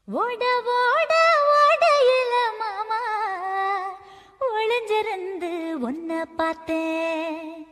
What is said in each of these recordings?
ஓட ஓட ஓடையில மாமா ஒளிஞ்சிருந்து ஒன்ன பார்த்தேன்.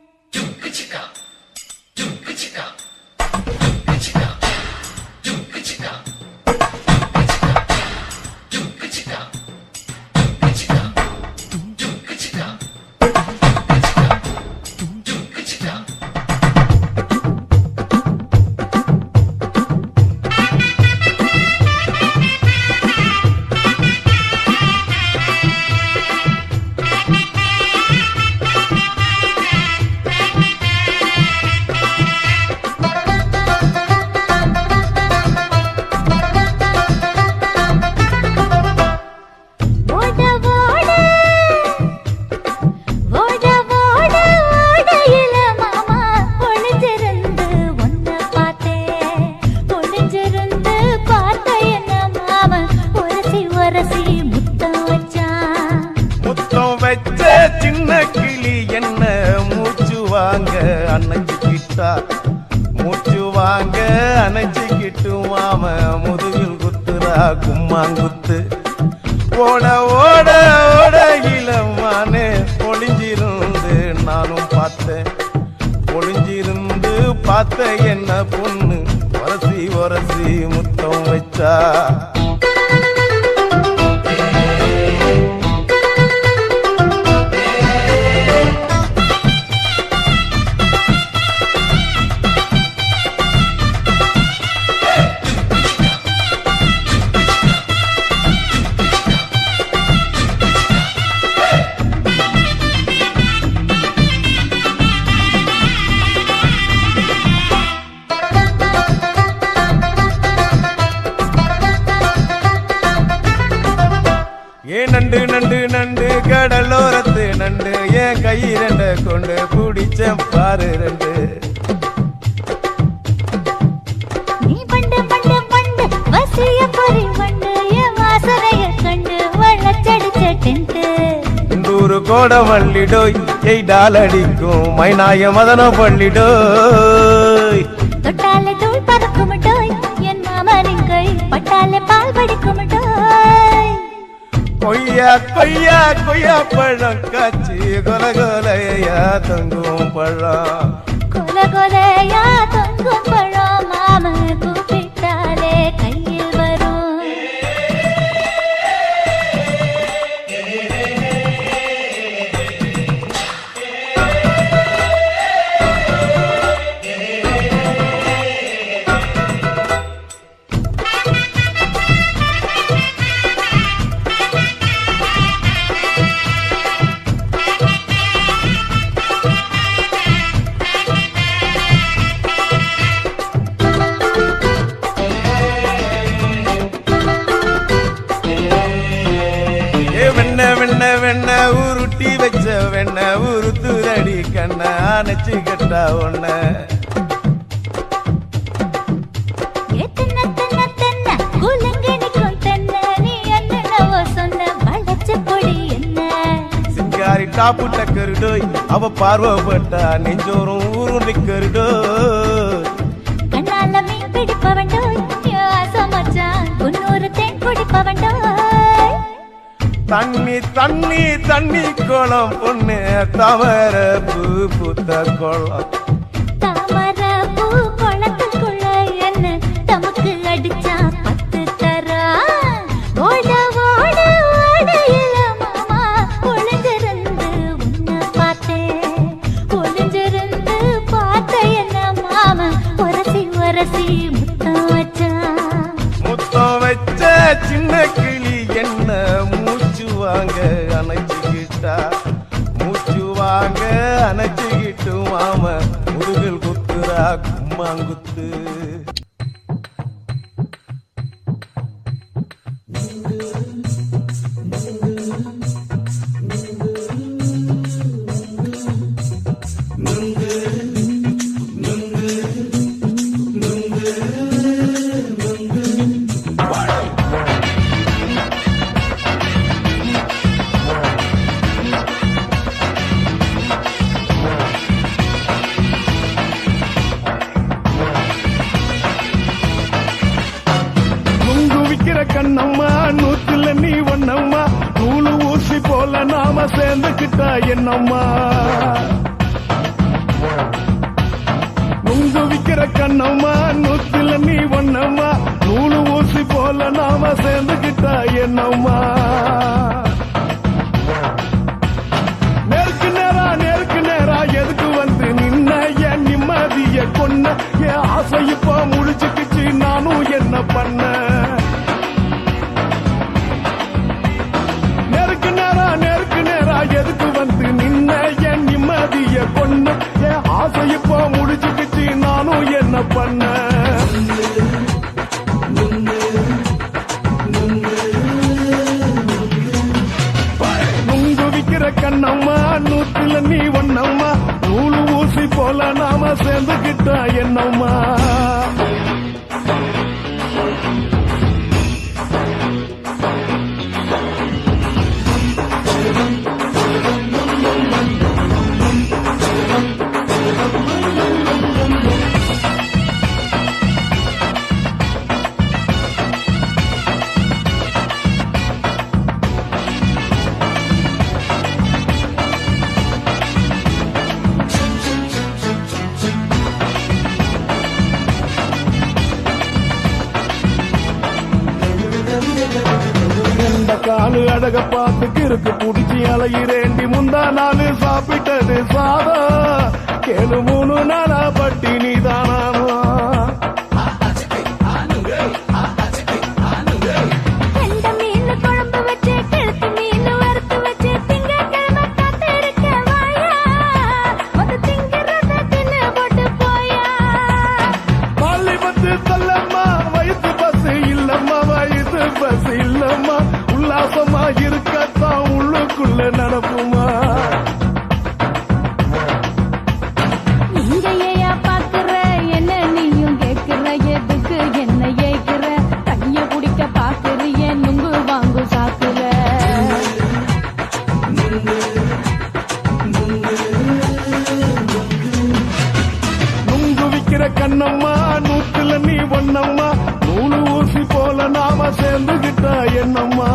சின்ன கிளி என்ன மூச்சு வாங்க அணைச்சிக்கிட்டா மூச்சு வாங்க அணைச்சிக்கிட்டு மாம முதுகில் குத்துறா கும்மாங்குத்து. ஓட ஓட ஓட இளமானே ஒளிஞ்சிருந்து நானும் பார்த்தேன். ஒளிஞ்சிருந்து பார்த்த என்ன பொண்ணு உரசி உரசி முத்தம் வச்சா. நண்டு நண்டு நண்டு கடலோரத்து நண்டு என் கை ரெண்ட கொண்டு பிடிச்ச பாரு ரெண்டு. நீ பண்டு பண்டு பண்டு வசிய பொறி வண்டு என் வாசனைய கண்டு வள்ளச்சடிச்ச டென்ட். இந்தூரு கோட வள்ளிடோய் எய்டால் அடிக்கும் மைனாய மதன பள்ளிடோய். தொட்டாலே தூள் பறக்கும் டோய் என் மாமனின் கை பட்டாலே பால் படிக்கும் டோய். கொய்யா கொய்யா கொய்யா பழம் காய்ச்சி கொல கொலையா தொங்கும் பழம். கொல கொலையா தொங்கும் பழம் மாம கூப்பிட்டாலே கையில் வரும். வெண்ண வெண்ண உருட்டி வச்ச வெண்ண உருத்துரடி கண்ண அணைச்சு கட்டா ஒண்ண. சிங்காரி டாப்பு டக்கருடோய் அவ பார்வப்பட்டா நெஞ்சோறும் ஊரும் நிக்கருடோய். கண்ணால மீன் பிடிப்பவண்டோய் ஆசமச்சான் குன்னூறு தேன் குடிப்பவண்டோய். தண்ணி தண்ணி தண்ணி கோலம் பொண்ணு தவற பூ பூத்த கோலம். தாமர பூ குளத்துக்குள்ள என்ன தமக்கு அடிச்சா பத்து தரா. ஓட ஓட ஓடையில மாமா ஒளிஞ்சிருந்து உன்னை பார்த்தேன். ஒளிஞ்சிருந்து பார்த்த என்ன மாமா உரசி உரசி முத்தம் வச்சா. முத்தம் வச்ச சின்ன கிளி என்ன மூச்சு வாங்க அணைச்சிக்கிட்டா மூச்சு வாங்க அணைச்சிக்கிட்டு மாம முதுகில் குத்துறா கும்மாங்குத்து. கண்ணம்மா நூத்துல நீ ஒன்னம்மா நூலு ஊசி போல நாம சேர்ந்துக்கிட்டா என்னம்மா நுங்கு விக்கிற கண்ணம்மா நூத்துல நீ ஒன்னம்மா நூலு ஊசி போல நாம சேர்ந்துக்கிட்டா என்னம்மா நேருக்கு நேரா எதுக்கு வந்து நின்ன என் நிம்மதிய கொன்ன என் ஆசை இப்போ முடிச்சுக்கிச்சு நானும் என்ன பண்ண நேருக்கு நேரா எதுக்கு வந்து நின்ன என் நிம்மதிய கொன்ன என் ஆசை இப்போ முடிச்சுக்கிச்சு நானும் என்ன பண்ண நுங்கு விக்கிற கண்ணம்மா நூத்துல நீ ஒன்னம்மா நூலு ஊசி போல நாம சேர்ந்துக்கிட்டா என்னம்மா காலு அழக பார்த்து கிறுக்கு புடிச்சி அலையிறேண்டி முந்தா நாலு சாப்பிட்டது சாதம் கேளு 3 நாளா பட்டினி தானாமா உல்லாசமா இருக்கத்தான் உள்ளுக்குள்ள நடப்புமா நீங்க ஏயா பாக்குற என்ன நீயும் கேக்குற எதுக்கு என்ன ஏக்குற கைய குடிக்க பாக்குறிய நுங்கு வாங்கு சாக்குற நுங்கு விக்கிற கண்ணம்மா நூத்துல நீ ஒன்னம்மா நூலு ஊசி போல நாம சேர்ந்துகிட்டா என்னம்மா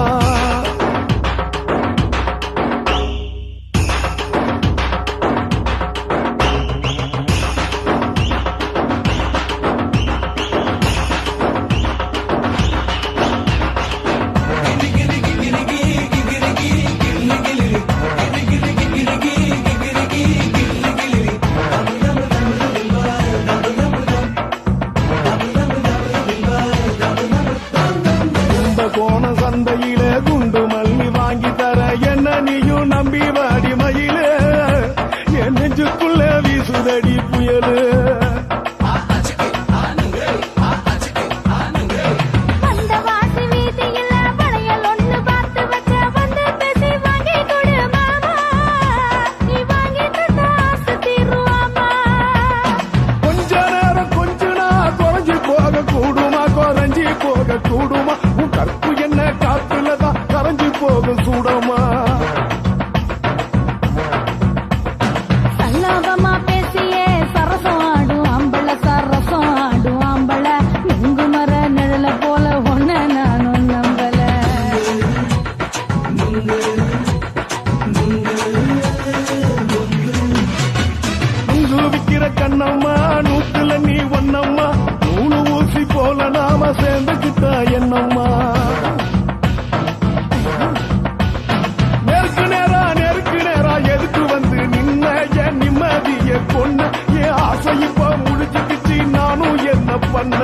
கோண சந்தையில குண்டு மல்லி வாங்கி தர என்ன நீயும் நம்பி வாடி மயில என் நெஞ்சுக்குள்ள வீசுதடி புயலு கொஞ்ச நேரம் குறைஞ்சி போக கூடுமா குறைஞ்சி போக கூடுமா உன் கற்பு என்ன காத்துலதான் கரைஞ்சி போக சூடமா சல்லாபமா பேசியே சரசம் ஆடும் ஆம்பள சரசம் ஆடும் ஆம்பள நுங்கு மர நிழல போல ஒன்ன நானும் நம்பல நுங்கு விக்கிற கண்ணம்மா நூத்துல நீ ஒன்னம்மா நூலு ஊசி போல நாம சேர்ந்துக்கிட்டா என்னம்மா நேருக்கு நேரா எதுக்கு வந்து நின்ன என் நிம்மதிய கொன்ன என் ஆசை இப்ப முடிச்சுக்கிச்சு நானும் என்ன பண்ண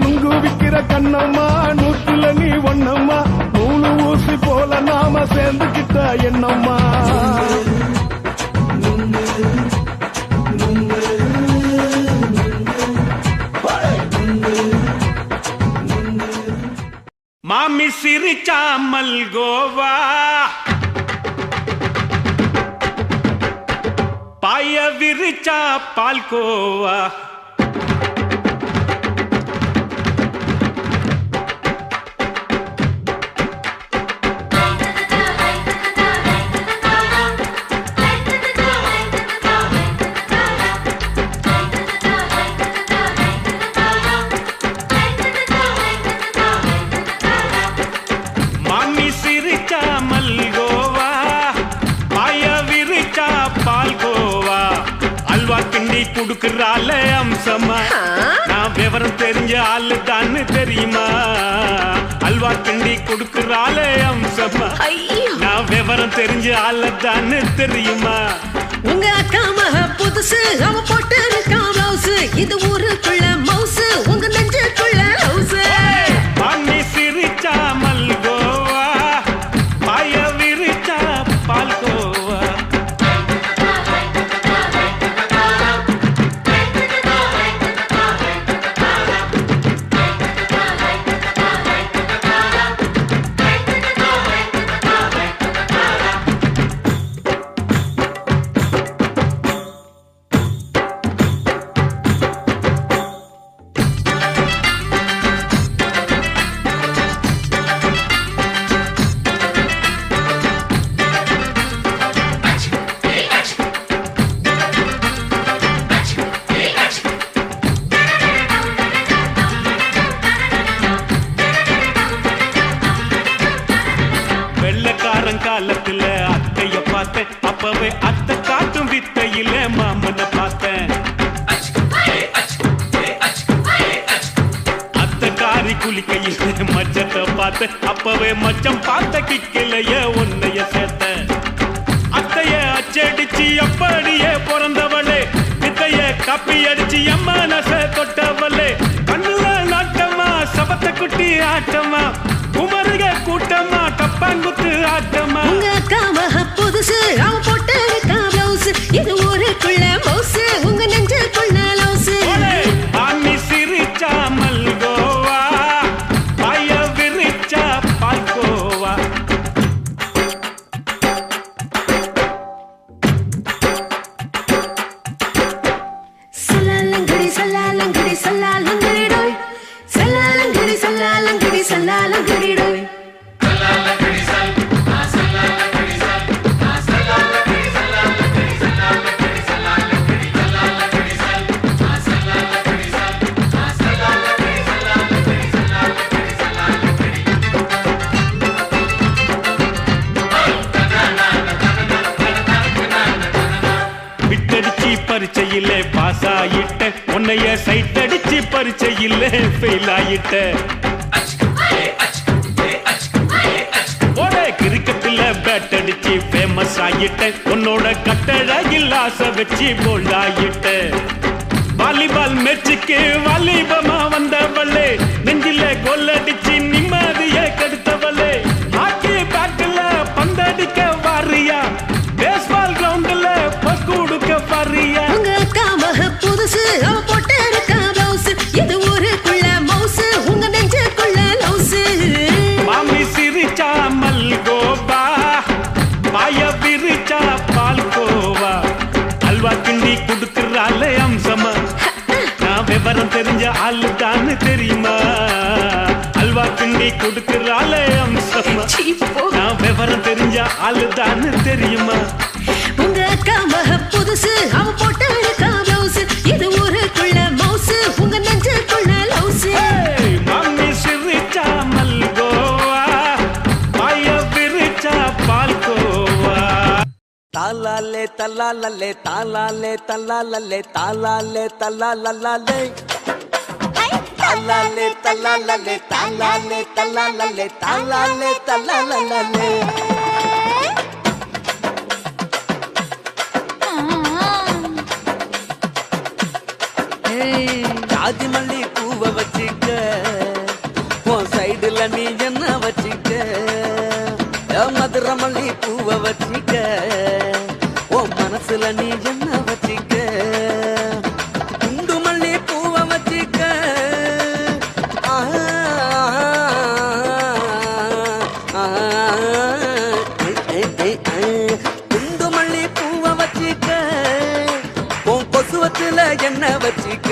நுங்கு விக்கிற கண்ணம்மா நூத்துல நீ ஒன்னம்மா நூலு ஊசி போல நாம சேர்ந்துக்கிட்டா என்னம்மா மாமி சிரிச்சா மல்கோவா பாய விரிச்சா பால்கோவா கிண்டி குடுக்கறால அம்சமா நான் விவரம் தெரிஞ்ச ஆளு தான்னு தெரியுமா அல்வா கிண்டி குடுக்கறால அம்சமா நான் விவரம் தெரிஞ்ச ஆளு தான்னு தெரியுமா உங்க அக்கா மக புதுசு அவ போட்டு இருக்கா பிளவுஸ் இது ஊருக்குள்ள மவுசு உங்க நெஞ்சுக்குள்ள ஹவுஸ் பாண்டி சிரிச்சா மல்கோவா பாய விரிச்சா பால்கோவா காலத்துல அத்தைய பார்த்தேன் அப்பவே அத்தை காட்டும் வித்தையில மாமனை பார்த்தேன் அத்தை காரி குளிக்கையில மச்சத்தை பார்த்தேன் அப்பவே மச்சம் பார்த்த கிக்கலைய உன்னைய சேர்த்தேன் அத்தைய அச்சடிச்சு அப்படியே பிறந்தவளே வித்தைய காப்பி அடிச்சு எம்மனச தொட்டவளே கண்ணுல நாட்டமா சபத்தை குட்டி ஆட்டமா குமருக கூட்டமா டப்பாங்குத்து ஆட்டமா உங்க அக்கா மக புதுசு அவ போட்டு இருக்கா பிளவுஸ் இது ஊருக்குள்ள மவுசு உங்க நெஞ்சுக்குள்ள லவுஸ் பாண்டி சிரிச்சா மல்கோவா பாய விரிச்சா பால்கோவா சல்லாலங்கடி சல்லாலங்கடி சல்லாலங்கடி டோய் சல்லாலங்கடி சல்லாலங்கடி சல்லாலங்கடி டோய் விட்டடிச்சு பரீட்சையில பாஸ் ஆயிட்ட உன்னைய சைட் அடிச்சு பரீட்சையில ஃபெயில் ஆயிட்ட கிரிக்கெட்ல பேட் அடிச்சு ஃபேமஸ் ஆயிட்ட உன்னோட கட்டழகில் ஆசை வச்சு போல்ட் ஆயிட்ட வாலிபால் மேட்சுக்கு வாலிபமா வந்தவளே நெஞ்சில கோல் அடிச்சு நிம்மதிய கெடுத்தவளே ஹாக்கி பேட்ல பந்தடிக்க வாரியா பேஸ்பால் கிரவுண்ட்ல பஸ் கொடுக்க வாரியா உங்க அக்கா மக புதுசு அவ போட்டு இருக்கா பிளவுஸ் இது ஊருக்குள்ள மவுசு உங்க நெஞ்சுக்குள்ள லவுஸ் மாமி சிரிச்சா மல்கோவா பாய விரிச்சா பால்கோவா அல்வா கிண்டி குடுக்கறால அம்சமா நான் விவரம் தெரிஞ்ச ஆளு தான்னு தெரியுமா அல்வா கிண்டி குடுக்கறால அம்சமா நான் விவரம் தெரிஞ்ச ஆளு தான்னு தெரியுமா உங்க அக்கா மக புதுசு அவ போட்டு இருக்கா பிளவுஸ் இது ஊருக்குள்ள மவுசு உங்க நெஞ்சுக்குள்ள லவுஸ் மாமி சிரிச்சா மல்கோவா பாய விரிச்சா பால்கோவா தாலாலே தல்லாலே தாலாலே தல்லாலே தாலாலே தல்லாலே தாலாலே தல்லாலே தாலாலே தல்லாலே தாலாலே தல்லாலே ஜாதி மல்லி பூவை வச்சுக்க உன் சைடுல நீ என்ன வச்சுக்க மதுரை மல்லி பூவை வச்சுக்க உன் மனசுல நீ என்ன வச்சுக்க குண்டு மல்லி பூவை வச்சுக்க குண்டு மல்லி பூவை வச்சுக்க உன் கொசுவத்துல என்ன வச்சுக்க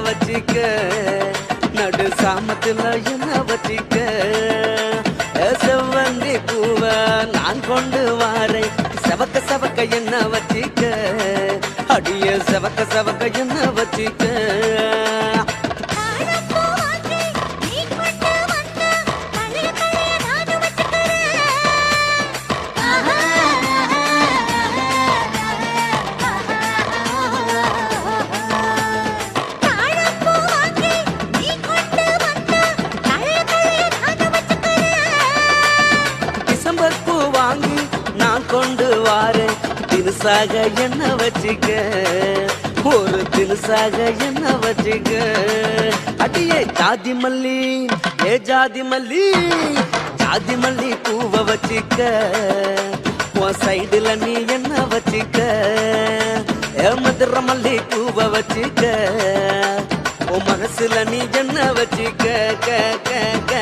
வச்சிக்க நடு சாமத்துல என்ன வச்சிக்க செவ்வந்தி பூவ நான் கொண்டு வாரேன் செவக்க செவக்க என்ன வச்சிக்க அடிய செவக்க செவக்க என்ன வச்சிக்க கொண்டு வாரேன் தினுசாக என்ன வச்சிக்க ஒரு தினுசாக என்ன வச்சிக்க அடியே ஜாதி மல்லி ஏ ஜாதி மல்லி ஜாதி மல்லி பூவ வச்சிக்க உன் சைடுல நீ என்ன வச்சிக்க ஏ மதுர மல்லி பூவ வச்சிக்க உன் மனசுல நீ என்ன வச்சிக்க க க க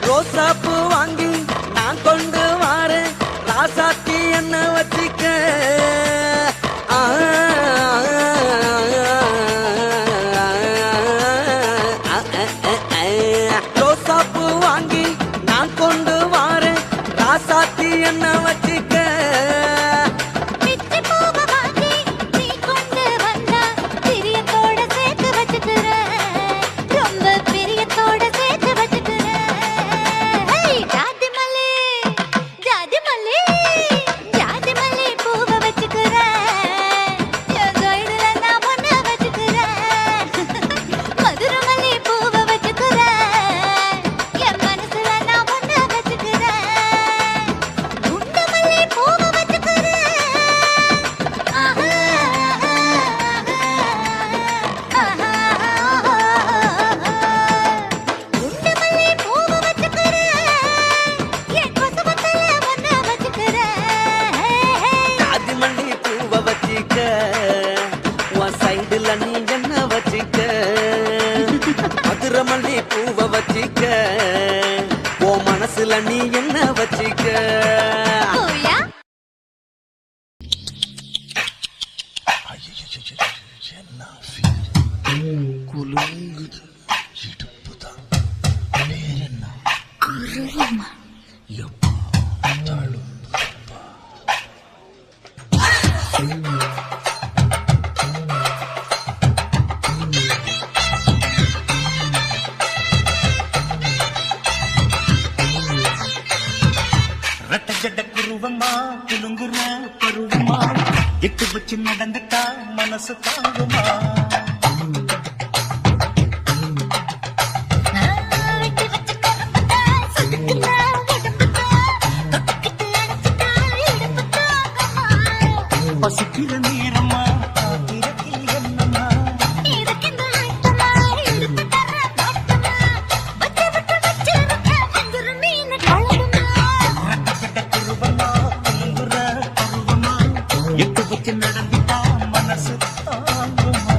ரோசாப்பூ வாங்கி நான் கொண்டு வாரேன் ராசாத்தி என்ன வச்சிக்க ரோசாப்பூ வாங்கி நான் கொண்டு வாரேன் ராசாத்தி என்ன வச்சிக்க நீ என்ன வச்சிக்க மதுர மல்லி பூவ வச்சிக்க ஓ மனசுல நீ என்ன வச்சிக்க குலுங்குது இடுப்புதான் பேரென்ன குருவமா குலுங்குற பருவமா எட்டு வச்சு நடந்துட்டா மனசு தாங்குமா பசிக்கிற நேரமா காத்திரத்தில் என்னமா எட்டு வச்சு நடந்துட்டா மனசு தாங்குமா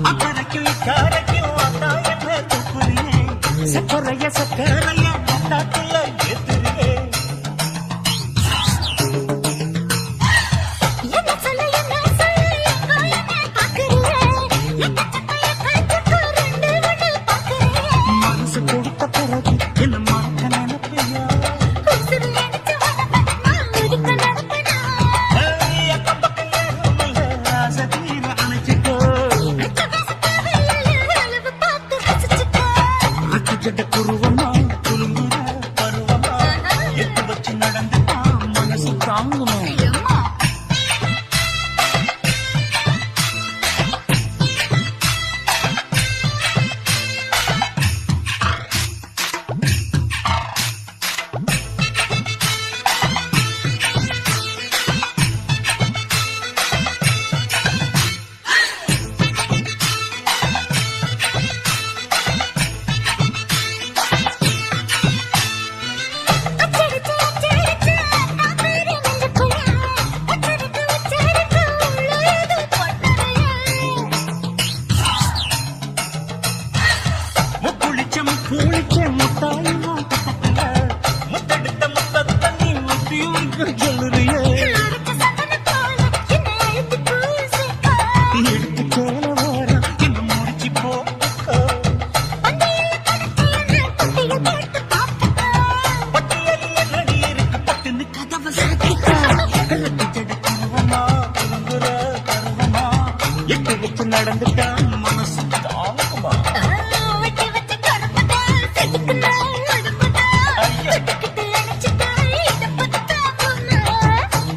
அக்கறைக்கும் இக்கரைக்கும் வந்தா என்ன துப்புறியே சக்கரைய சக்கரைய வந்தாக்குள்ள ஏத்துறியே என்ன சொல்ல பாக்குறியே வச்சு நடந்துட்டா மனசு தாங்குமா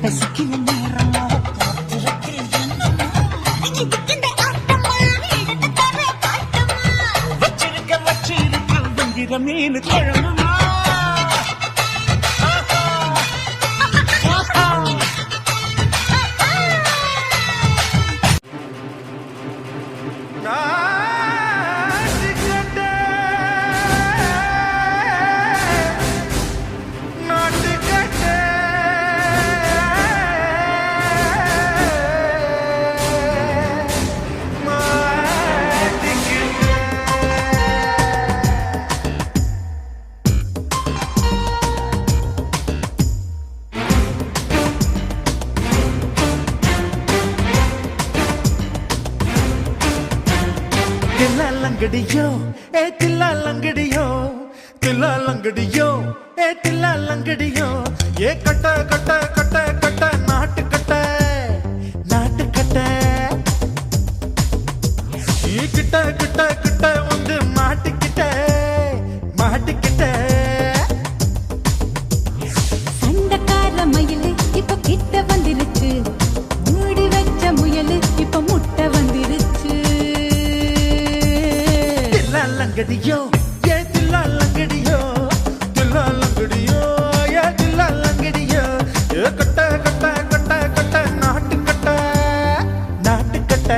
பசிக்கிற நேரமா வச்சிருக்க வஞ்சிர மீன் குழம்புமா தில்லாலங்கடியோ ஏ தில்லாலங்கடியோ தில்லாலங்கடியோ ஏ தில்லாலங்கடியோ ஏ கட்ட கட்ட கட்ட கட்ட நாட்டு கட்ட நாட்டு கட்ட நீ கிட்ட கிட்ட கிட்ட வந்து மாட்டிக்கிட்ட மாட்டிக்கிட்ட சண்டக்கார மயிலு இப்ப கிட்ட வந்துருச்சு மூடி வச்ச முயலு இப்ப முட்டை வந்துருச்சு தில்லாலங்கடியோ ஏ தில்லாலங்கடியோ தில்லாலங்கடியோ ஏ தில்லாலங்கடியோ ஏ கட்ட கட்ட கட்ட கட்ட நாட்டு கட்ட நாட்டு கட்ட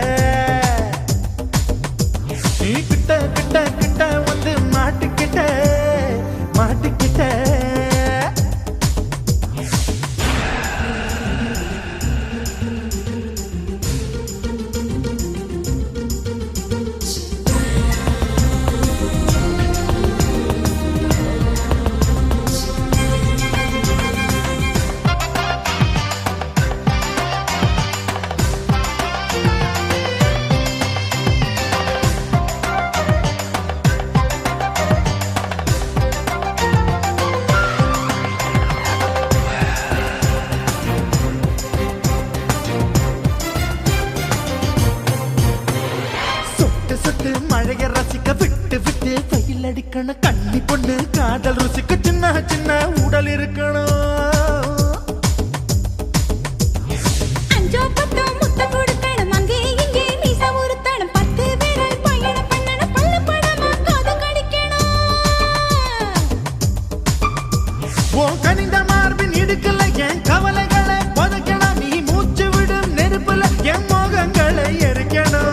நீ கிட்ட கிட்ட கிட்ட வந்து மாட்டிக்கிட்ட மாட்டிக்கிட்ட சொட்டு மழைய ரசிக்க விட்டு விட்டு வெயில் அடிக்கணும் கண்ணி பொண்ணு காதல் ருசிக்க சின்ன சின்ன உடல் இருக்கணும் அஞ்சோ பத்தோ முட்டை கொடுக்கணும் அங்கே இங்கே மீச உருத்தணும் 10 விரல் பயணம் பண்ணணும் பல்ல படமா காது கடிக்கணும் உன் கனிந்த மார்பின் இடுக்கல என் கவலைகளை புதைக்கணும் நீ மூச்சு விடும் நெருப்புல என் மோகங்களை எரிக்கணும்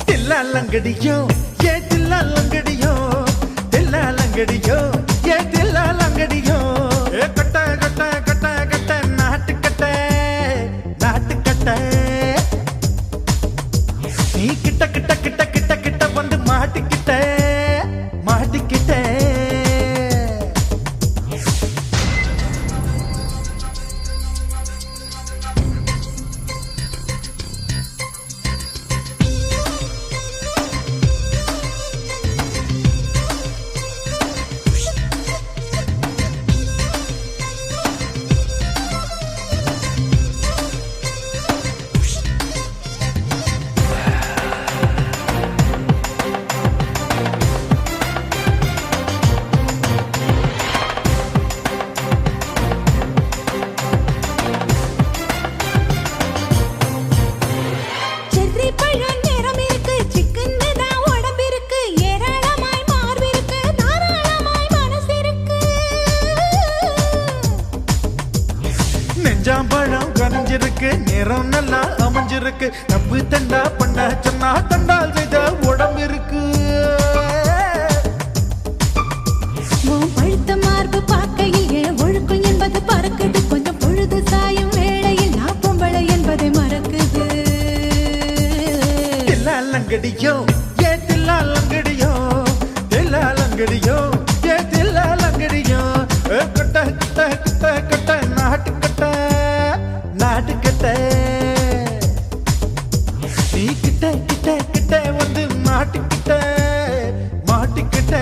தில்லாலங்கடியோ ஏ தில்லாலங்கடியோ தில்லாலங்கடியோ ஏ தில்லாலங்கடியோ ஏ கட்ட கட்ட கட்ட கட்ட நாட்டு கட்ட நாட்டு கட்ட நீ கிட்ட கிட்ட கிட்ட கிட்ட கிட்ட வந்து மாட்டிக்கிட்ட மாட்டிக்கிட்ட செர்ரி பழம் நிறம் இருக்கு சிக்கன்னு தான் உடம்பு இருக்கு ஏராளமாய் மார்பு இருக்கு தாராளமாய் மனசு இருக்கு நெஞ்சாம்பழம் கனிஞ்சிருக்கு நிறம் நல்லா அமைஞ்சிருக்கு நம்பு தண்டா பண்ண சொன்னா தண்டால் செய்த உடம்பு இருக்கு உன் பழுத்த மார்பு பார்க்கையில் என் ஒழுக்கம் என்பது பறக்குது கொஞ்சம் பொழுது சாயும் வேளையில் நான் பொம்பளை என்பதை மறக்குது தில்லாலங்கடியோ ஏ தில்லாலங்கடியோ தில்லாலங்கடியோ ஏ தில்லாலங்கடியோ ஏ கட்ட கட்ட கட்ட கட்ட நாட்டு கட்ட நாட்டு கட்ட நீ கிட்ட கிட்ட கிட்ட வந்து மாட்டிக்கிட்ட மாட்டிக்கிட்ட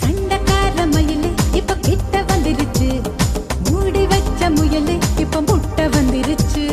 சண்டக்கார மயிலு இப்ப கிட்ட வந்துருச்சு மூடி வச்ச முயலு இப்ப முட்டை வந்துருச்சு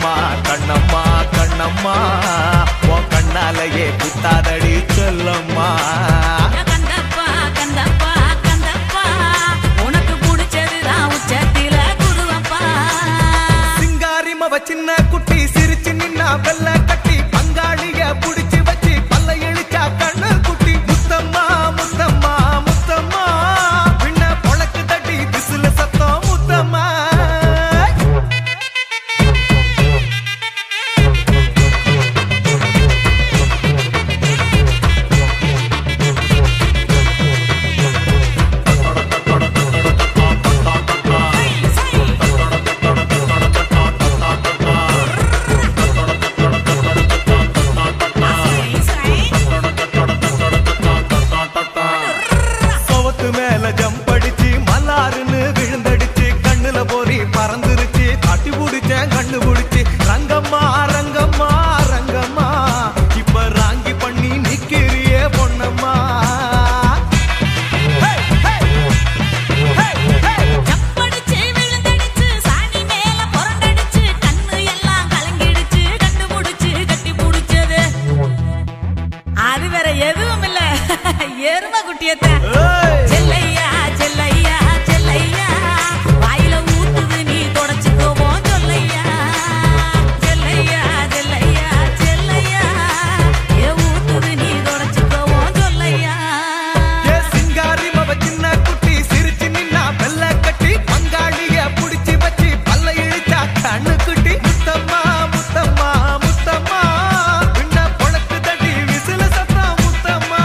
கண்ணம்மா கண்ணம்மா கண்ணம்மா உன் கண்ணாலேயே குத்தாதடி சொல்லம்மா. கந்தப்பா கந்தப்பா கந்தப்பா உனக்கு பிடிச்சதுதான் உச்சத்தில குருவப்பா. சிங்காரிமவ சின்ன குட்டி சிரிச்சு நின்னா வெள்ள கட்டி பங்காளிய புடிச்சு வச்சு பல்ல இழிச்சா கண்ணு குட்டி முத்தம்மா முத்தம்மா முத்தம்மா பின்ன பொழக்கு தட்டி திசுல சத்தம் முத்தம்மா. சோவத்து மேல ஜம்படிச்சு மல்லாருன்னு விழுந்தடிச்சு கண்ணுல போரி பறந்துருச்சு தட்டி புடிச்சேன் கண்ணு புடிச்சு ரங்கம்மா ரங்கம்மா ரங்கம்மா இப்ப ராங்கி பண்ணி நிக்கிறியே பொன்னம்மா. ஜப்படிச்சு விழுந்தடிச்சு சாணி மேல புரண்டடிச்சு கண்ணு எல்லாம் கலங்கிடுச்சு கண்டுபிடிச்சு கட்டி புடிச்சது அது வேற எதுவும் இல்ல எரும குட்டியத்தான். செல்லையா செல்லையா செல்லையா வாயில ஊத்துது நீ தொடச்சுக்கோவோம் சொல்லையா. செல்லையா செல்லையா செல்லையா ஏ ஊத்துது நீ தொடச்சுக்கோவோம் சொல்லையா. ஏ சிங்காரிமவ சின்ன குட்டி சிரிச்சு நின்னா வெள்ள கட்டி பங்காளிய புடிச்சு வச்சு பல்ல இழிச்சா கண்ணு குட்டி முத்தம்மா முத்தம்மா முத்தம்மா பின்ன பொழக்கு தட்டி விசில சத்தம் முத்தம்மா.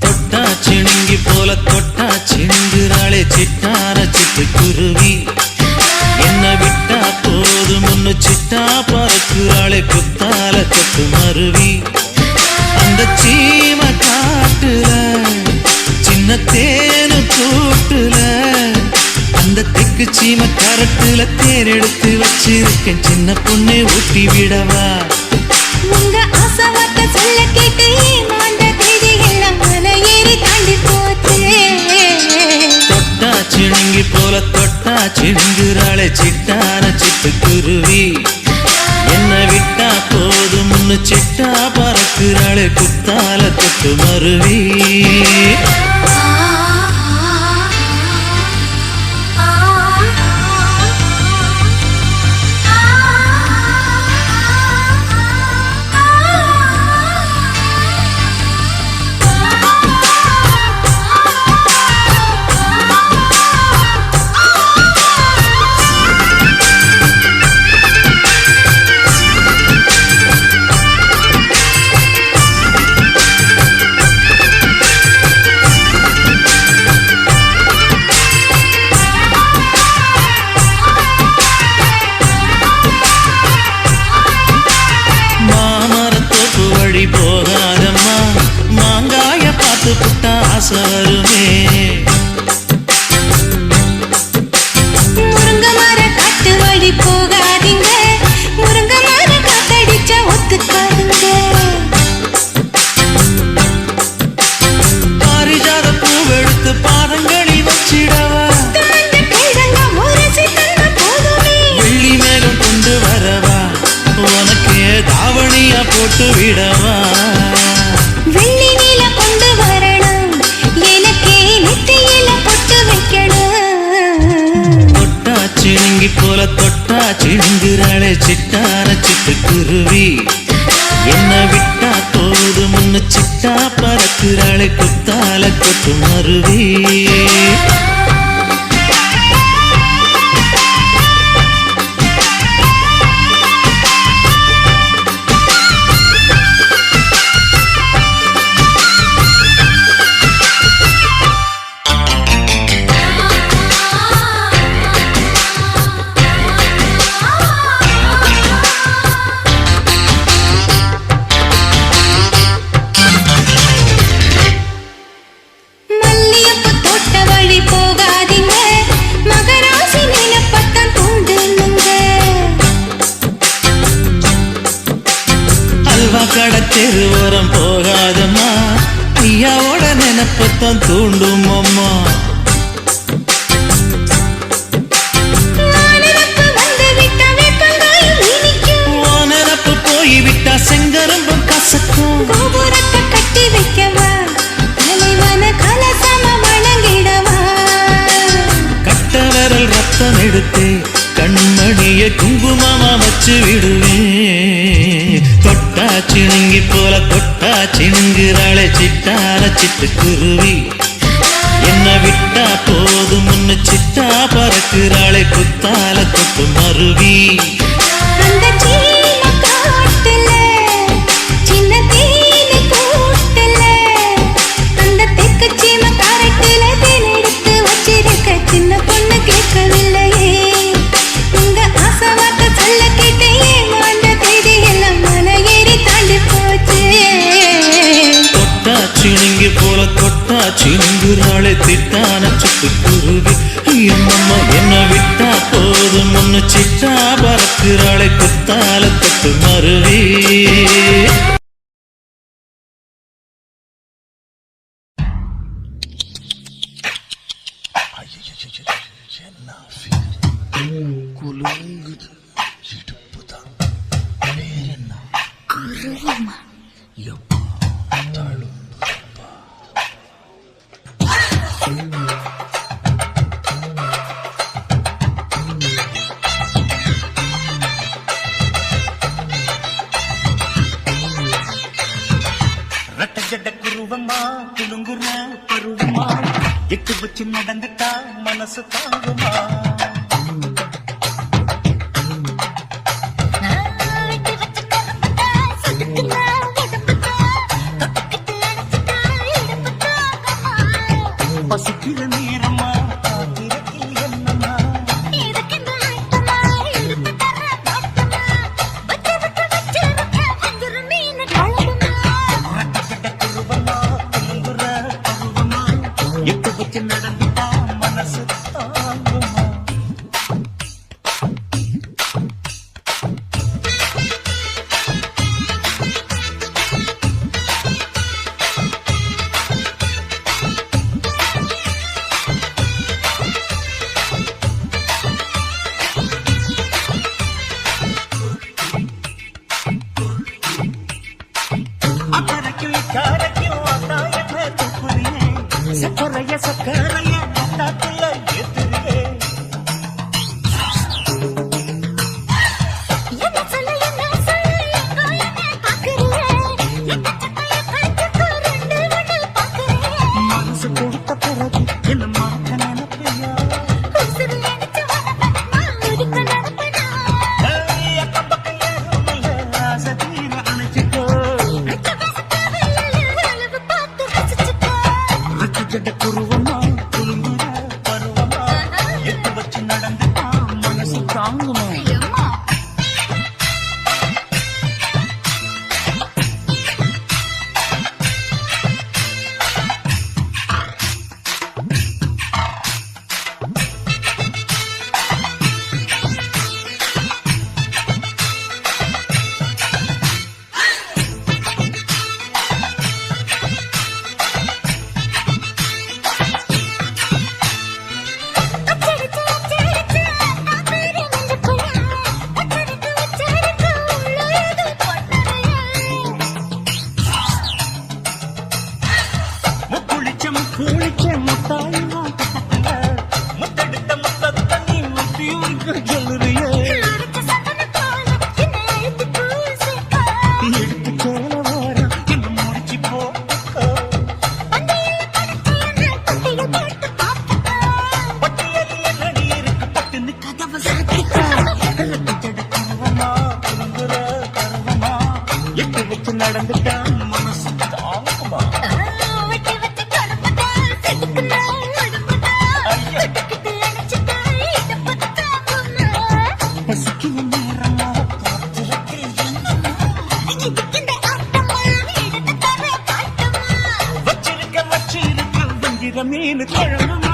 தொட்டா சிணுங்கி போல தொட்டா சிணுங்குறாளே சிட்டார சிட்டு குருவி. என்ன விட்டா போதும் முன்னு சிட்டா பறக்குறாளே குத்தால தொட்டு மருவி. அந்த சீம காட்டுல சின்ன தேனு கூட்டுல அந்த தெக்கு சீம கரட்டுல தேன் எடுத்து வச்சிருக்கேன் சின்ன பொண்ணு ஊட்டி விடவா. உங்க ஆசவார்த்தை சொல்ல கேட்டு ஏமாந்த தேதி எல்லாம் மலை ஏறி தாண்டி போச்சு. தொட்டா சிணுங்கி போல தொட்டா சிணுங்குறாளே சிட்டான சிட்டு குருவி. என்ன விட்டா போதும் முன்னு சிட்டா பறக்குறாளே குத்தால தொட்டு மருவி. மாமரத்தோப்பு வழி போகாதம்மா மாங்காய பார்த்து புட்டா ஆசை வருமே. முருங்க மர காட்டு வழி போகாதீங்க முருங்க மர காத்தடிச்சா ஒத்துக்காதுங்க. பாரிஜாத பூவெடுத்து பாதங்களில் வச்சிடவா. தாண்ட கைதங்க முரசி தந்த போதுமே. வெள்ளி மேகம் கொண்டு வரவா உனக்கு தாவணியா போட்டு விடவா. வெள்ளி நீல கொண்டு வரணும் எனக்கே நெத்தியில பொட்டு வைக்கணும். தொட்டா சிணுங்கி போல தொட்டா சிணுங்குறாளே சிட்டான சிட்டு குருவி. என்ன விட்டா போதும் முன்னு சிட்டா பறக்குறாளே குத்தால கொட்டு மருவி. முத்தம் எடுத்தே கண்மணிய குங்குமமா வச்சு விடுவேன். தொட்டா சிணுங்கி போல தொட்டா சிணுங்குறாளே சிட்டார சிட்டுக்குருவி. என்ன விட்டா போதும் முன்னு சிட்டா பறக்குறாளே குத்தால கொத்து மருவி. சின்ன பொண்ணு கேட்கவில்லையே உங்க ஆசை வார்த்தை சொல்ல கேட்டேன். ஆண்ட தேதி எல்லாம் மலை ஏறி தாண்டி போச்சு. தொட்டா சிணுங்கி போல தொட்டா சிணுங்குறாளே திட்டான சிட்டுக்குருவி. அம்மம்மா என்ன விட்டா போதும் முன்னு சிட்டா பறக்குறாளே குத்தால கொத்து மருவி. ரெட்ட ஜட குருவமா குலுங்குற பருவமா எட்டு வச்சு நடந்துட்டா மனசு தாங்குமா. பசிக்கிற நேரமா காத்திரத்தில் என்னமா எட்டு வச்சு நடந்துட்டா மனசு தாங்குமா. அக்கறைக்கும் இக்கரைக்கும் அண்ணா என்ன தூக்குறியே சக்கரைய சக்கரைய அண்ணாக்குள்ள ஏத்துறியே. மனசு கொடுத்த பிறகு என்ன மாற்ற நினைப்பியா. அக்கம் பக்கம் யாரும் இல்ல ஆசை தீர அணைச்சிக்கோ. ஜட குருவமா குலுங்குற பருவமா எட்டு வச்சு நடந்துட்டா மனசு தாங்குமா. குளிச்ச முத்தாய் முத்தெடுத்த முத்தத்தை நீ முத்தியூருக்கு சொல்லுறிய. எடுத்து சேல வாரம் என்ன முடிச்சு போ. பட்டியலில் என்னடி இருக்கு பட்டுன்னு கதவை சாத்திக்கா. ஜட கருவமா குறுங்குற கருவமா எட்டு வச்சு நடந்துட்டா மனசு தாங்குமா. பசிக்கிற நேரமா காத்திரத்தில் என்னமா வச்சிருக்க வஞ்சிர மீன் குழம்புமா.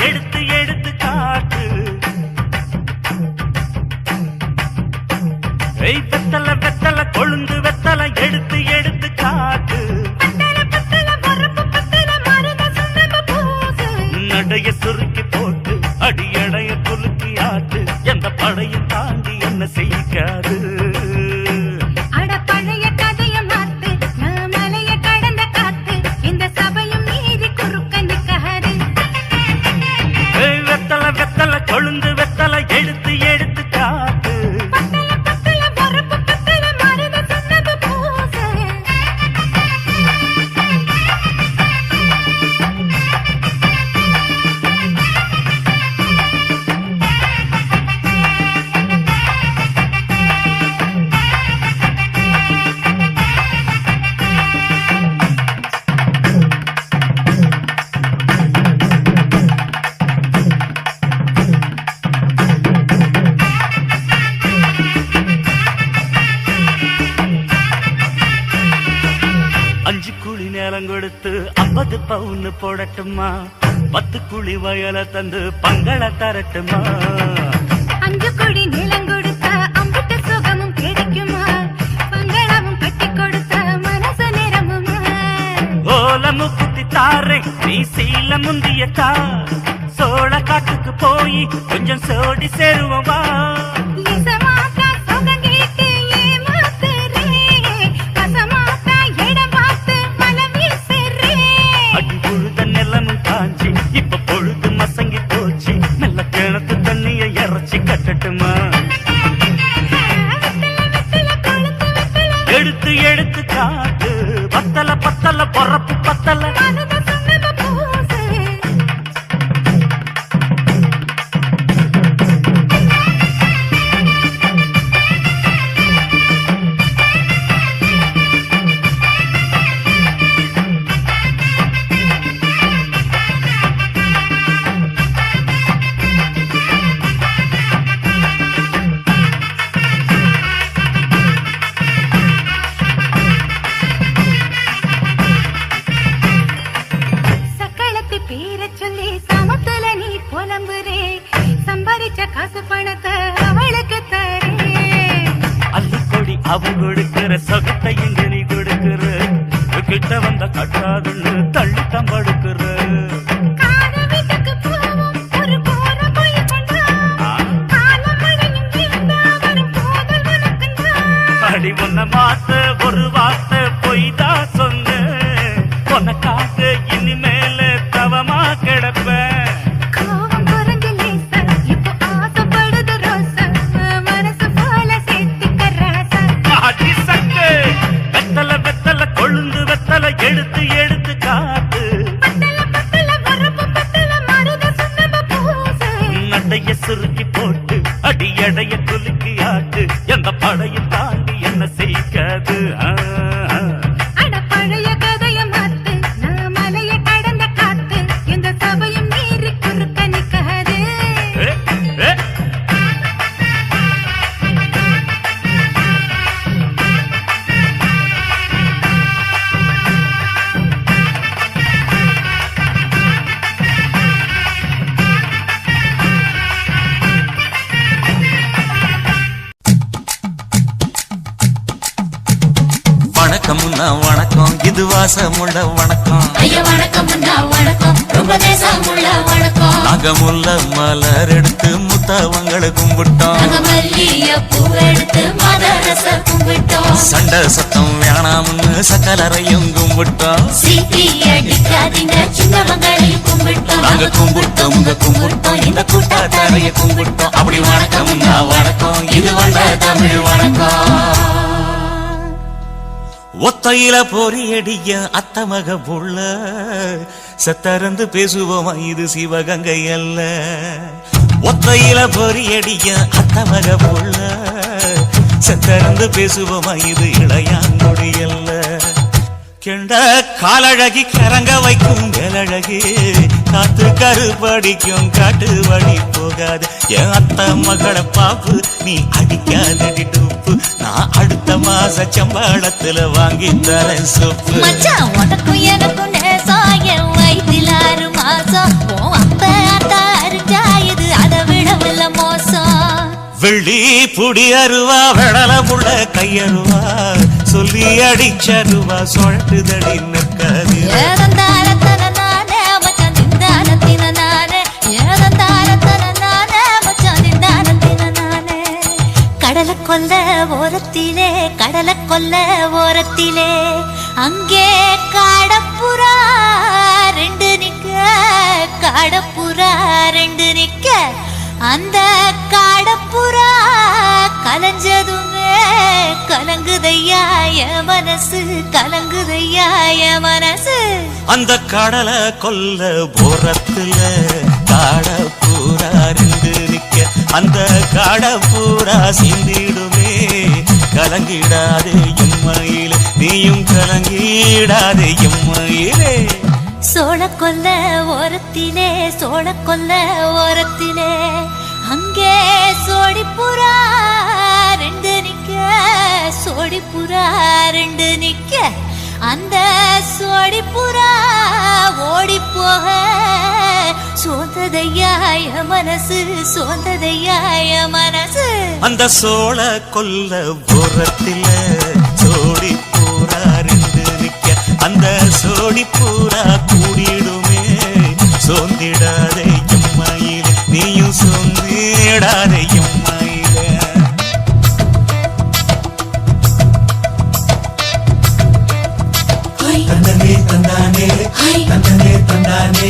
எடுத்து எடுத்து காட்டு. வெத்தல வெத்தல கொழுந்து வெத்தல எடுத்து எடுத்து காட்டு. நடைய சுருக்கி போட்டு அடியடைய குலுக்கி ஆட்டு. எந்த படையும் தாண்டி என்ன செய்யாது. அட பழைய கதைய மாத்து, நான் மலைய கடந்த காத்து, இந்த சபையும் மீறி குறுக்க நிக்காது. வெத்தல வெத்தல கொழுந்து வெத்தல எடுத்து எடுத்து காட்டு. கொடுத்து 50 பவுன் போடட்டுமா? 10 குழி வயல தந்து பங்கள தரட்டுமா? 5 குழி நிலம் கொடுத்தா அம்புட்டு சுகமும் கிடைக்குமா? பங்களமும் கட்டி கொடுத்தா மனசு நிரம்புமா? ஓலமு குத்தி தாரே நீ சீல முந்தியக்கா. சோழ காட்டுக்கு போய் கொஞ்சம் சோடி சேருவா. இப்ப பொழுது மசங்கி போச்சு. நல்ல கிணத்து தண்ணிய இறச்சி கட்டட்டுமா? எடுத்து எடுத்து காட்டு. பத்தல பத்தல பொறப்பு பத்தல. காசு பணத்தை அவளுக்கு தரே. அள்ளிக்கொடி அவ கொடுக்கிற சொகத்தை இங்க நீ கொடுக்கிற. கிட்ட வந்த கட்டாதுன்னு தள்ளி தம்படுக்கிற. அடி ஒன்ன மாத்த ஒரு வார்த்தை பொய்தா சொன்ன. உனக்காக இனிமேல தவமா கிடப்ப. கொழுந்து வெத்தல எடுத்து எடுத்து காட்டு. நடைய சுருக்கி போட்டு அடியடைய குலுக்கி ஆட்டு. எந்த படையும் தாண்டி என்ன செய்யாது. பழைய கதைய மாத்து, நான் மலைய கடந்த காத்து, இந்த சபையும் மீறி குறுக்க நிக்காது. வணக்கம்னா வணக்கம், இது வாசமுள்ள வணக்கம். ஐயா வணக்கம்னா வணக்கம், ரொம்ப தேசமுள்ள வணக்கம். நாங்க முல்ல மலர் எடுத்து முத்தவங்களை கும்பிட்டோம். நாங்க மல்லிய பூ எடுத்து மதரச கும்பிட்டோம். சண்டை சத்தம் வேணாம்னு சக்கலரையும் கும்பிட்டோம். சீட்டி அடிக்காதீங்க சின்னவங்களையும் கும்பிட்டோம். நாங்க கும்பிட்டோம் உங்க கும்பிட்டோம், இந்த கூட்டாத்தாரைய கும்பிட்டோம். அப்படி வணக்கம்னா வணக்கம், இது வந்த தமிழ் வணக்கம். ஒத்தையில பொறியடிய அத்தமக புள்ள சத்தரந்து பேசுவோமா, இது சிவகங்கை அல்ல. ஒத்தையில பொறியடிய அத்தமக புள்ள சத்தரந்து பேசுவோமா, இது இளையாங்குடி அல்ல. கெண்ட காலழகி கரங்க வைக்கும் வேலழகி, காத்து கருப்படிக்கும் காட்டு வழி போகாது. என் அத்த மகளை பாப்பு நீ அடிக்காதடி டூப்பு. நான் அடுத்த மாச சம்பளத்துல வாங்கி தரேன் சொப்பு. மச்சான் உனக்கும் எனக்கும் நேசம், என் வயிற்றில் 6 மாசம். அப்ப அத்தா வெள்ளி புடி அருவா வெடல புள்ள கையருவா சொல்லி அடிச்சருவா சுழட்டுதடி நிற்காது கடலை கொல்ல ஓரத்திலே கடலை கொல்ல ஓரத்திலே அங்கே காடப்புறா ரெண்டு நிக்க காடப்புறா ரெண்டு நிக்க அந்த காடப்புறா கலஞ்சதுமே கலங்குதையா என் மனசு கலங்குதையா என் மனசு அந்த கடலை கொல்ல ஓரத்துல காடப்பூரா ரெண்டு நிக்க அந்த காடப்பூரா சிந்திடுமே கலங்கிடாதே எம்மையிலே நீயும் கலங்கிடாதே எம்மையிலே சோழ கொல்ல ஓரத்திலே சோழ கொல்ல ஓரத்திலே அங்கே சோடிப்புறா ரெண்டு நிக்க சோடிப்புறா ரெண்டு நிக்க அந்த சோடிப்புறா ஓடி போக சோந்ததையாய மனசு சோந்ததையாய மனசு அந்த சோழ கொல்ல ஓரத்தில சோடி பூரா ரெண்டு நிக்க அந்த சோடி பூரா கூடிடுமே சோந்திடாதே எம்மையிலே நீயும் சோந்திடாதே எம்மையிலே தந்தனே தந்தானே தந்தனே தந்தானே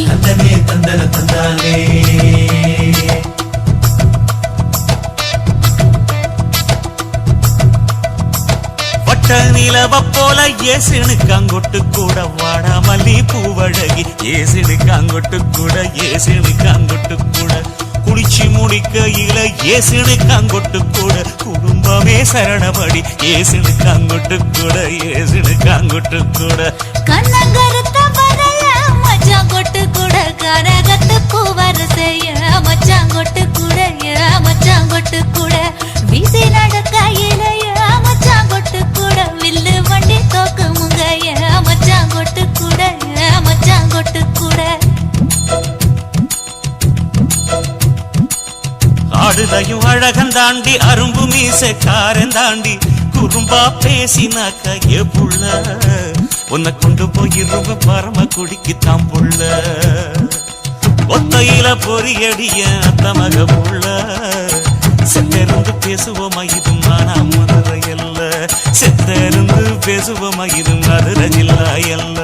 தந்தனே தந்தன தந்தானே வட்ட நிலவ போல ஏசினுக்காங்கொட்டு கூட வாடாமல்லி பூவழகி ஏசினுக்காங்கொட்டு கூட ஏசினுக்காங்கொட்டு கூட குளிச்சு முடிக்கையில ஏசினுக்காங்கொட்டு கூட குடும்பமே சரணபடி ஏசினுக்காங்கொட்டு கூட ஏசினுக்காங்கொட்டு கூட கண்ணங்கருத்த வரைய மச்சாங்கொட்டு கூட கரகத்து பூவரசைய மச்சாங்கொட்டு கூட மச்சாங்கொட்டு கூட வீசி நடக்கையிலைய மச்சாங்கொட்டு கூட வில்லு வண்டி தோக்குமுங்க மச்சாங்கொட்டு கூட மச்சாங்கொட்டு கூட ஆடுதையும் அழகன் தாண்டி அரும்பு மீசக்காரன் தாண்டி குறும்பா பேசினாக்க ஏ புள்ள உன்னை கொண்டு போய் இரும்பு பரம குடிக்கு தாம் புள்ள ஒத்தையில பொறியடிய அத்தமக புள்ள செத்தருந்து பேசுவோமா இது மானா மதுரை அல்ல செத்தருந்து பேசுவோமா இது மதுரை ஜில்லா அல்ல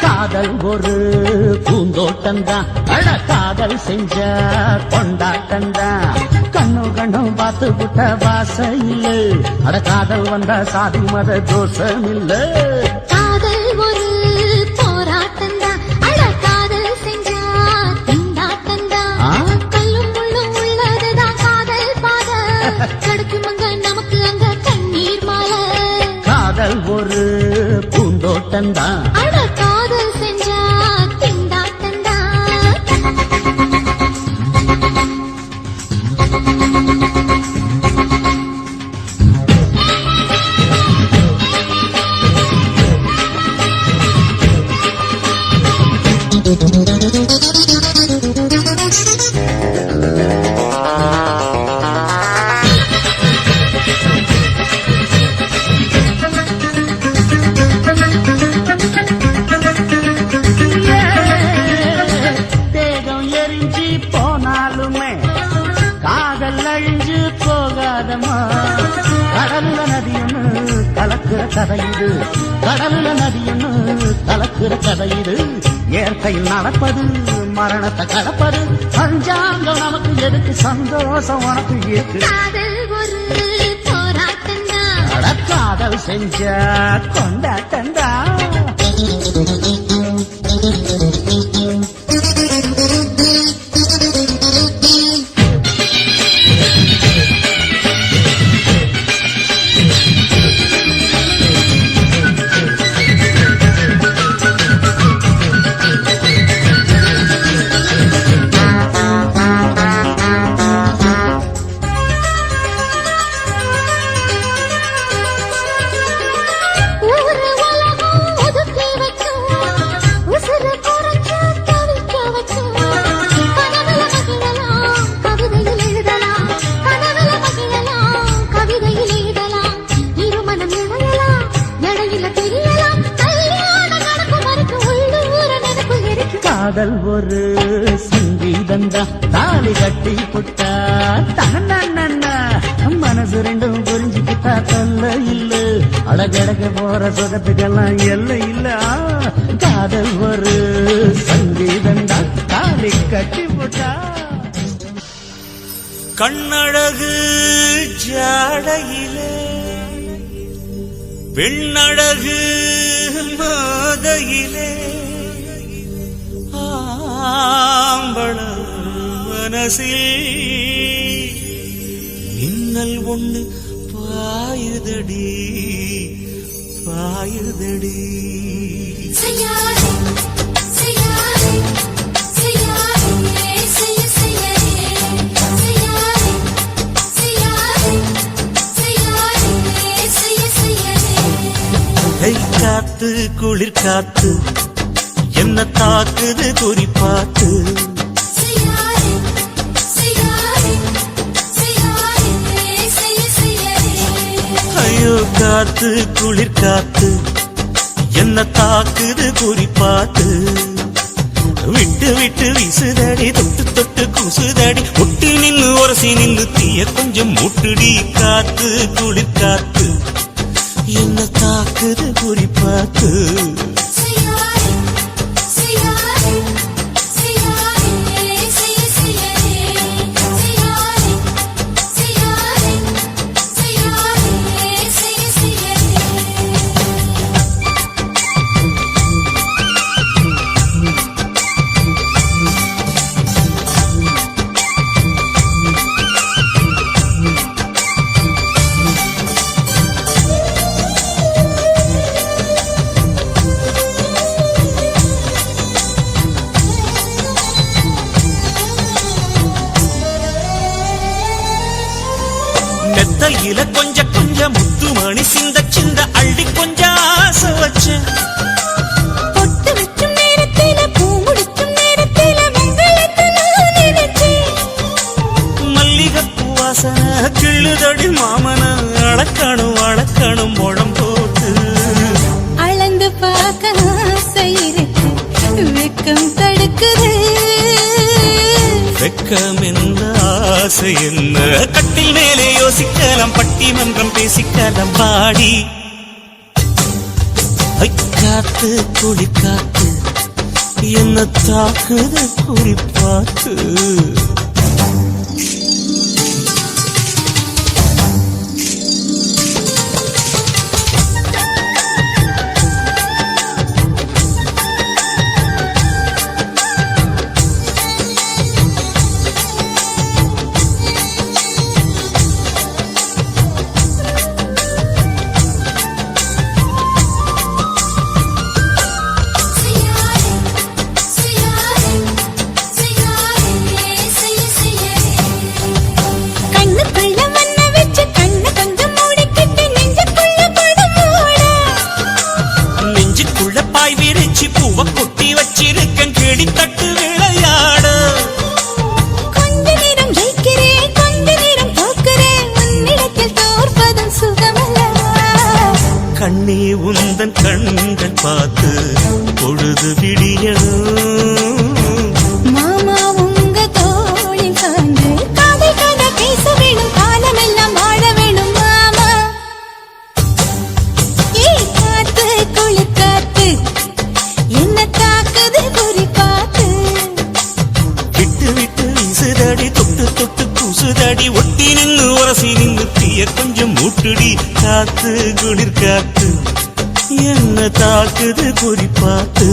காதல் ஒரு பூந்தோட்டம்தான் அட காதல் செஞ்ச கொண்டாட்டம்தான் கண்ணு கண்ணும் பார்த்து விட்ட வாசையில் அட காதல் வந்த சாதி மத தோஷம் இல்ல காதல் ஒரு போராட்டம்தான் அட காதல் செஞ்ச திண்டாட்டம்தான் கல்லும் முள்ளும் உள்ளதுதான் காதல் பாத கிடைக்குமங்க நமக்கு அங்க கண்ணீர் மாலை காதல் ஒரு பூந்தோட்டம்தான் அட காதல் செஞ்ச திண்டாட்டம்தான் தேகம் எரிஞ்சு போனாலுமே காதல் அழிஞ்சு போகாதம்மா கடல்ல நதியொன்னு கலக்குற கதையுது கடல்ல நதியொன்னு கலக்குற கதையுது இயற்கையில் நடப்பது மரணத்தை கலப்பது பஞ்சாங்கம் நமக்கு எதுக்கு சந்தோஷம் உனக்கு இருக்கு காதல் ஒரு போராட்டம்தான் அட காதல் செஞ்ச கொண்டாட்டம்தான் காதல் ஒரு சங்கீதந்தா தாலி கட்டி புட்டா தன்னா மனசு ரெண்டும் புரிஞ்சுக்கிட்டா தொல்ல இல்ல அழகழக போற சுகத்துக்கெல்லாம் எல்லை இல்ல காதல் ஒரு சங்கீதந்தா தாலி கட்டி புட்டா கண்ணழகு ஜாடையிலே பெண்ணழகு மாதையிலே ஆம்பள மனசில் மின்னல் ஒண்ணு பாயுதடி பாயுதடி காத்து குளிர் காத்து என்ன தாக்குது குறிப்பாத்து ஐயோ காத்து குளிர் காத்து என்ன தாக்குது குறிப்பாத்து விட்டு விட்டு வீசுதடி தொட்டு தொட்டு கூசுதடி ஒட்டி நின்னு உரசி நின்னு தீய கொஞ்சம் முட்டுடி காத்து குளிர் காத்து என்ன தாக்குது குறிப்பாத்து மெத்தையில கொஞ்ச கொஞ்ச முத்துமணி சிந்த சிந்த அள்ளி கொஞ்சம் ஆசை வச்ச பொட்டு வைக்கும் நேரத்தில பூ முடிக்கும் நேரத்தில மங்களத்தை நான் நினைச்சேன் மல்லிகைப்பூ வாசனை கிள்ளுதடி மாமன அளக்கணும் அளக்கணும் முழம் போட்டு அளந்து பார்க்க ஆசை இருக்கு வெக்கம் தடுக்குது வெக்கம் என்ன ஆசை என்ன கட்டில் மேலே யோசிக்கலாம் பட்டிமன்றம் பேசிக்கலாம் பாடி காத்து குளி காத்து என்ன தாக்குது குறிப்பாத்து கண்ணே உந்தன் கண்கள் பார்த்து பொழுது விடியணும் மாமா உங்க தோளில் சாய்ந்து காதல் கதை பேச வேணும் காலமெல்லாம் வாழ வேணும் மாமா ஏ காத்து குளிர் காத்து என்ன தாக்குது குறி பார்த்து விட்டு விட்டு வீசுதடி தொட்டு தொட்டு கூசுதடி ஒட்டி நின்று உரசி நின்று தீய கொஞ்சம் மூட்டுடி காத்து குளிர் காத்து என்ன தாக்குது குறி பார்த்து